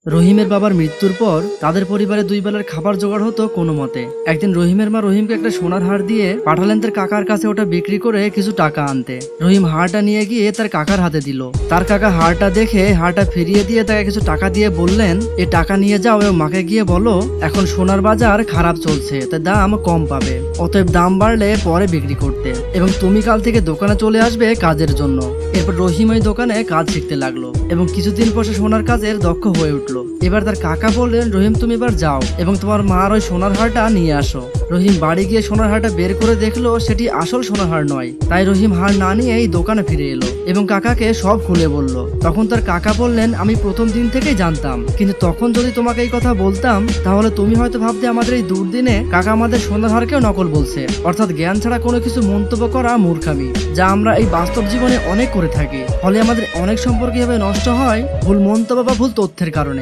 রহিমের বাবার মৃত্যুর পর তাদের পরিবারে দুই বেলার খাবার জোগাড় হতো কোনো মতে। একদিন রহিমের মা রহিমকে একটা সোনার হার দিয়ে পাঠালেন তার কাকার কাছে ওটা বিক্রি করে কিছু টাকা আনতে। রহিম হারটা নিয়ে গিয়ে তার কাকার হাতে দিল। তার কাকা হারটা দেখে হারটা ফিরিয়ে দিয়ে তাকে কিছু টাকা দিয়ে বললেন, এ টাকা নিয়ে যাও এবং মাকে গিয়ে বলো এখন সোনার বাজার খারাপ চলছে, তাই দাম কম পাবে, অতএব দাম বাড়লে পরে বিক্রি করতে, এবং তুমি কাল থেকে দোকানে চলে আসবে কাজের জন্য। এরপর রহিম ওই দোকানে কাজ শিখতে লাগলো এবং কিছুদিন পর সে সোনার কাজের দক্ষ হয়ে উঠলো। এবার তার কাকা বললেন, রহিম তুমি এবার যাও এবং তোমার মার ওই সোনার হারটা নিয়ে আসো। রহিম বাড়ি গিয়ে সোনার হারটা বের করে দেখলো সেটি আসল সোনার হার নয়। তাই রহিম হার না নিয়ে এই দোকানে ফিরে এলো এবং কাকাকে সব খুলে বলল। তখন তার কাকা বললেন, আমি প্রথম দিন থেকেই জানতাম, কিন্তু তখন যদি তোমাকে এই কথা বলতাম তাহলে তুমি হয়তো ভাবতে আমাদের এই দুর্দিনে কাকা আমাদের সোনার হারকেও নকল বলছে। অর্থাৎ জ্ঞান ছাড়া কোনো কিছু মন্তব্য করা মূর্খামি, যা আমরা এই বাস্তব জীবনে অনেক করে থাকি। ফলে আমাদের অনেক সম্পর্ক এভাবে নষ্ট হয় ভুল মন্তব্য বা ভুল তথ্যের কারণে।